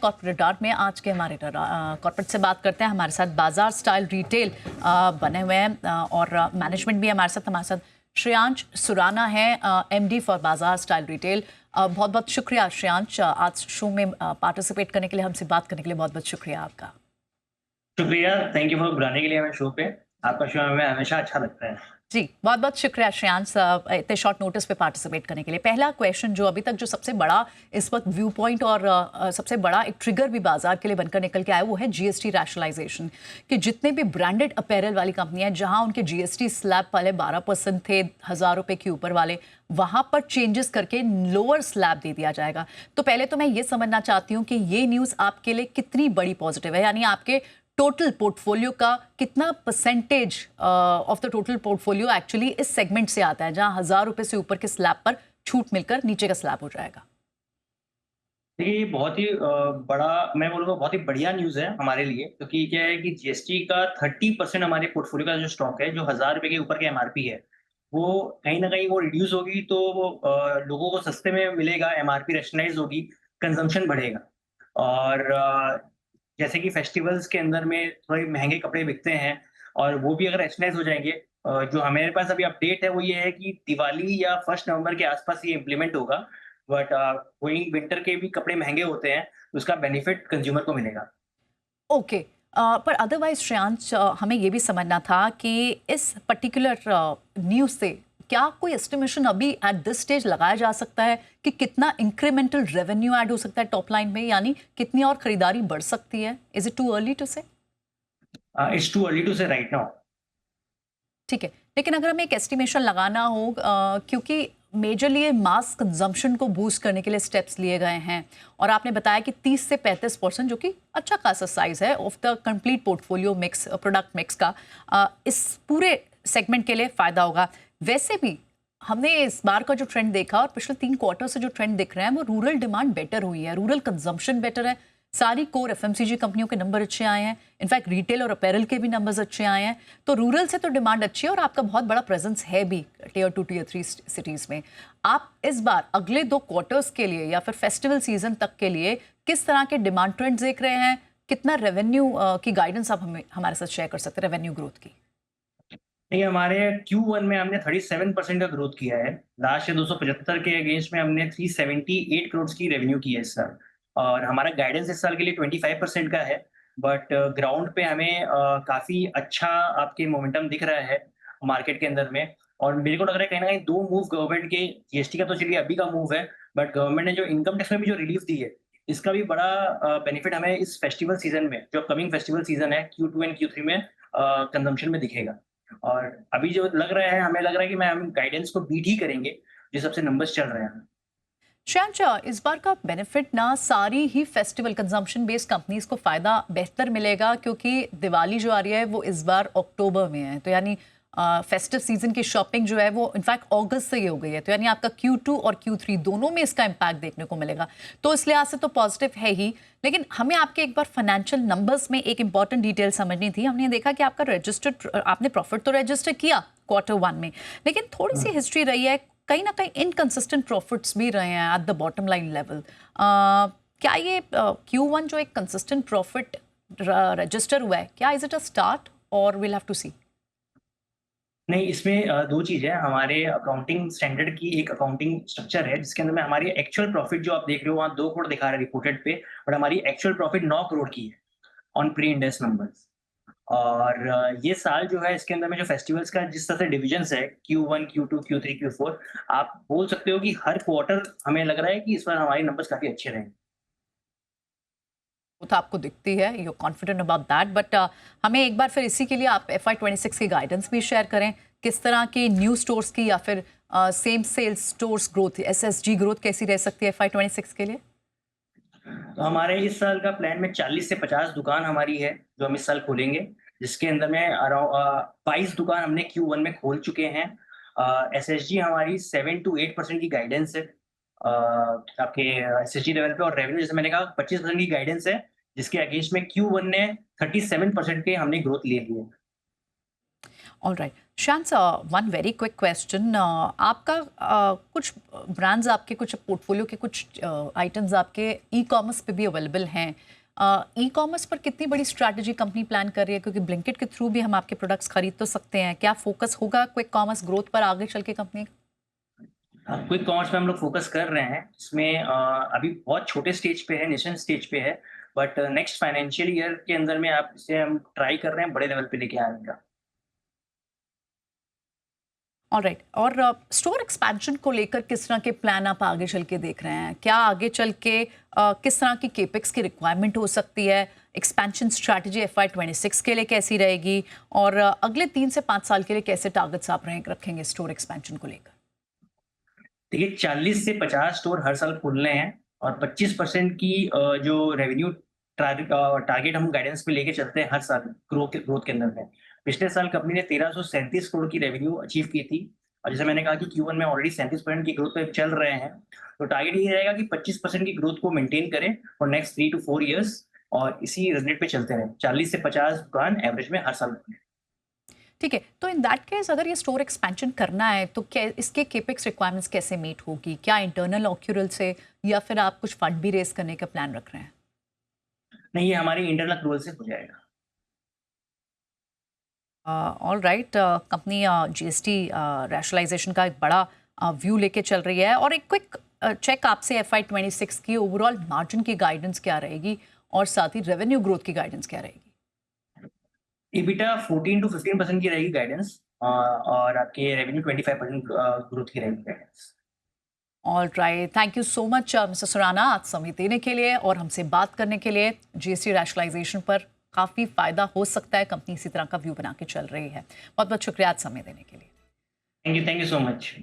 Corporate dart में आज के हमारे कॉर्पोरेट से बात करते हैं। हमारे साथ बाजार स्टाइल रिटेल बने हुए हैं और मैनेजमेंट भी है हमारे साथ श्रेयांश सुराना है, एमडी फॉर बाजार स्टाइल रिटेल। बहुत बहुत शुक्रिया श्रेयांश, आज शो में पार्टिसिपेट करने के लिए, हमसे बात करने के लिए बहुत बहुत शुक्रिया आपका। शुक्रिया, थैंक यू फॉर बुलाने के लिए हमें शो पे। आपका शो हमें हमेशा अच्छा लगता है। जी बहुत बहुत शुक्रिया श्रेयांश, इतने शॉर्ट नोटिस पे पार्टिसिपेट करने के लिए। पहला क्वेश्चन जो अभी तक जो सबसे बड़ा इस वक्त व्यू पॉइंट और सबसे बड़ा एक ट्रिगर भी बाजार के लिए बनकर निकल के आया वो है जीएसटी रैशनलाइजेशन। कि जितने भी ब्रांडेड अपैरल वाली कंपनियां जहां उनके जीएसटी स्लैब वाले 12% थे, 1,000 रुपए के ऊपर वाले, वहां पर चेंजेस करके लोअर स्लैब दे दिया जाएगा। तो पहले तो मैं ये समझना चाहती हूँ कि ये न्यूज़ आपके लिए कितनी बड़ी पॉजिटिव है, यानी आपके टोटल पोर्टफोलियो का कितना percentage of the total portfolio actually इस सेगमेंट से आता है जहां 1,000 रुपए से ऊपर के स्लैब पर छूट मिलकर नीचे का स्लैब हो जाएगा। देखिए, ये बहुत ही बड़ा, मैं बोलूँगा बहुत ही बढ़िया न्यूज़ है हमारे लिए, क्योंकि क्या है कि जीएसटी का 30% हमारे पोर्टफोलियो का जो स्टॉक है, जो 1000 रुपए के ऊपर के एमआरपी है, वो कहीं ना कहीं वो रिड्यूस होगी, तो वो लोगों को सस्ते में मिलेगा, एमआरपी रैशनलाइज होगी, कंजम्पशन बढ़ेगा। और जैसे कि फेस्टिवल्स के अंदर में थोड़े महंगे कपड़े बिकते हैं, और वो भी अगर रैशनलाइज हो जाएंगे, जो हमारे पास अभी अपडेट है वो ये है कि दिवाली या 1 नवंबर के आसपास ये इम्प्लीमेंट होगा। बट गोइंग विंटर के भी कपड़े महंगे होते हैं, तो उसका बेनिफिट कंज्यूमर को मिलेगा। ओके, पर अदरवाइज श्रेयांश, हमें ये भी समझना था कि इस पर्टिकुलर न्यूज़ से क्या कोई एस्टिमेशन अभी एट दिस स्टेज लगाया जा सकता है कि कितना इंक्रीमेंटल रेवेन्यू ऐड हो सकता है टॉप लाइन में, यानी कितनी और खरीदारी बढ़ सकती है? Is it too early to say? It's too early to say right now. ठीक है, लेकिन अगर हमें एक एस्टिमेशन लगाना हो, क्योंकि मेजरली ये मास कंजम्पशन को बूस्ट करने के लिए स्टेप्स लिए गए हैं, और आपने बताया कि 30 से 35% जो कि अच्छा खासा साइज है of the complete portfolio mix, product mix का, इस पूरे सेगमेंट के लिए फ़ायदा होगा। वैसे भी हमने इस बार का जो ट्रेंड देखा और पिछले 3 क्वार्टर से जो ट्रेंड दिख रहे हैं वो रूरल डिमांड बेटर हुई है, रूरल कंजम्पशन बेटर है, सारी कोर एफएमसीजी कंपनियों के नंबर अच्छे आए हैं, इनफैक्ट रिटेल और अपैरल के भी नंबर्स अच्छे आए हैं। तो रूरल से तो डिमांड अच्छी है और आपका बहुत बड़ा प्रेजेंस है भी टियर 2 टियर 3 सिटीज में। आप इस बार अगले 2 क्वार्टर्स के लिए या फिर फेस्टिवल सीजन तक के लिए किस तरह के डिमांड ट्रेंड्स देख रहे हैं? कितना रेवेन्यू की गाइडेंस आप हमारे साथ शेयर कर सकते हैं रेवेन्यू ग्रोथ की? नहीं, हमारे Q1 में हमने 37% का ग्रोथ किया है। लास्ट ईयर 275 के अगेंस्ट में हमने 378 करोड़ की रेवेन्यू की है इस साल। और हमारा गाइडेंस इस साल के लिए 25% का है। बट ग्राउंड पे हमें काफ़ी अच्छा आपके मोमेंटम दिख रहा है मार्केट के अंदर में। और मेरे को लग रहा है कहीं न कहीं 2 मूव गवर्नमेंट के, जीएसटी का तो चलिए अभी का मूव है, बट गवर्नमेंट ने जो इनकम टैक्स में भी जो रिलीफ दी है, इसका भी बड़ा बेनिफिट हमें इस फेस्टिवल सीज़न में, जो अपकमिंग फेस्टिवल सीज़न है Q2 एंड Q3 में कंजम्पशन में दिखेगा। और अभी जो लग रहा है, हमें लग रहा है कि हम गाइडेंस को बीट ही करेंगे, जिस हिसाब से नंबर्स चल रहे हैं। श्रेयांश, इस बार का बेनिफिट ना सारी ही फेस्टिवल कंजम्पशन बेस्ड कंपनीज को फायदा बेहतर मिलेगा, क्योंकि दिवाली जो आ रही है वो इस बार अक्टूबर में है, तो यानी फेस्टिव सीजन की शॉपिंग जो है वो इनफैक्ट अगस्त से ही हो गई है, तो यानी आपका Q2 और Q3 दोनों में इसका इम्पैक्ट देखने को मिलेगा। तो इस लिहाज से तो पॉजिटिव है ही, लेकिन हमें आपके एक बार फाइनेंशियल नंबर्स में एक इंपॉर्टेंट डिटेल समझनी थी। हमने देखा कि आपका रजिस्टर्ड, आपने प्रॉफिट तो रजिस्टर किया Q1 में, लेकिन थोड़ी सी हिस्ट्री रही है, कहीं ना कहीं इनकंसिस्टेंट प्रॉफिट्स भी रहे हैं at the bottom line level. क्या ये Q1 जो एक कंसिस्टेंट प्रॉफिट रजिस्टर हुआ है, क्या इज इट अ स्टार्ट और विल हैव टू सी? नहीं, इसमें 2 चीज़ है। हमारे अकाउंटिंग स्टैंडर्ड की एक अकाउंटिंग स्ट्रक्चर है, जिसके अंदर में हमारी एक्चुअल प्रॉफिट जो आप देख रहे हो, वहाँ 2 करोड़ दिखा रहा है रिपोर्टेड पे, बट हमारी एक्चुअल प्रॉफिट 9 करोड़ की है on pre end S numbers. और ये साल जो है, इसके अंदर में जो फेस्टिवल्स का जिस तरह से डिविजन्स है, Q1, Q2, Q3, Q4, आप बोल सकते हो कि हर क्वार्टर हमें लग रहा है कि इस बार हमारे नंबर्स काफ़ी अच्छे रहेंगे। वो तो आपको दिखती है, you confident about that, but हमें एक बार फिर इसी के लिए आप FY26 की गाइडेंस भी शेयर करें। किस तरह की न्यू स्टोर्स की या फिर same sales stores growth, SSG growth कैसी रह सकती है FY26 के लिए? तो हमारे इस साल का प्लान में 40 से 50 दुकान हमारी है, जो हम इस साल खोलेंगे, जिसके अंदर में अराउंड 22 दुकान हमने Q1 में खोल चुके हैं। एसएसजी हमारी 7 to 8% की गाइडेंस है आपके एसएसजी लेवल पे। और रेवेन्यू, जैसे मैंने कहा, 25% की गाइडेंस है, जिसके अगेंस्ट में Q1 ने 37% के हमने ग्रोथ ले ली है। ऑल राइट शांत, वन वेरी क्विक क्वेश्चन, आपका कुछ ब्रांड्स आपके, कुछ पोर्टफोलियो के कुछ आइटम्स आपके ई कॉमर्स पे भी अवेलेबल हैं। ई कॉमर्स पर कितनी बड़ी स्ट्रैटेजी कंपनी प्लान कर रही है, क्योंकि ब्लिंकिट के थ्रू भी हम आपके प्रोडक्ट्स खरीद तो सकते हैं, क्या फोकस होगा क्विक कॉमर्स ग्रोथ पर आगे चल के कंपनी? क्विक कॉमर्स पे हम लोग फोकस कर रहे हैं। इसमें अभी बहुत छोटे स्टेज पे है, नेशन स्टेज पे है, बट नेक्स्ट फाइनेंशियल ईयर के अंदर में आप इसे हम ट्राई कर रहे हैं बड़े लेवल पे लेके आने का। ऑलराइट, और स्टोर एक्सपेंशन को लेकर किस तरह के प्लान आप आगे चल के देख रहे हैं? क्या आगे चल के किस तरह की केपेक्स की रिक्वायरमेंट हो सकती है? एक्सपेंशन स्ट्रैटेजी FY26 के लिए कैसी रहेगी? और अगले 3 से 5 साल के लिए कैसे टारगेट्स आप रखेंगे स्टोर एक्सपेंशन को लेकर? देखिए 40 से 50 स्टोर हर साल खुलने हैं और 25% की जो रेवेन्यू टारगेट हम गाइडेंस पे लेके चलते हैं हर साल ग्रोथ के अंदर में। पिछले साल कंपनी ने 1337 करोड़ की रेवेन्यू अचीव की थी और जैसे मैंने कहा कि Q1 में ऑलरेडी 37% की ग्रोथ पे चल रहे हैं। तो टारगेट ये रहेगा कि 25% की ग्रोथ को मेंटेन करें फॉर नेक्स्ट 3 to 4 ईयर्स और इसी रन रेट पे चलते रहें। 40 से 50 दुकान एवरेज में हर साल खुलें। ठीक है, तो इन दैट केस अगर ये स्टोर एक्सपेंशन करना है तो क्या इसके केपेक्स रिक्वायरमेंट्स कैसे मीट होगी? क्या इंटरनल ऑक्यूरल से, या फिर आप कुछ फंड भी रेज करने का प्लान रख रहे हैं? नहीं, ये हमारी इंटरनल अप्रूवल से हो जाएगा। All right, company GST rationalisation का एक बड़ा व्यू लेके चल रही है, और एक क्विक चेक आपसे FY26 की ओवरऑल मार्जिन की गाइडेंस क्या रहेगी, और साथ ही रेवेन्यू ग्रोथ की गाइडेंस क्या रहेगी? EBITDA 14 to 15% की रहेगी गाइडेंस और आपके रेवेन्यू 25% ग्रोथ की रहेगी guidance. All right, thank you so much mister Surana, आज समय देने के लिए और हमसे बात करने के लिए। GST रैशनलाइजेशन पर काफ़ी फ़ायदा हो सकता है, कंपनी इसी तरह का व्यू बना के चल रही है। बहुत बहुत शुक्रिया आज समय देने के लिए। Thank you so much.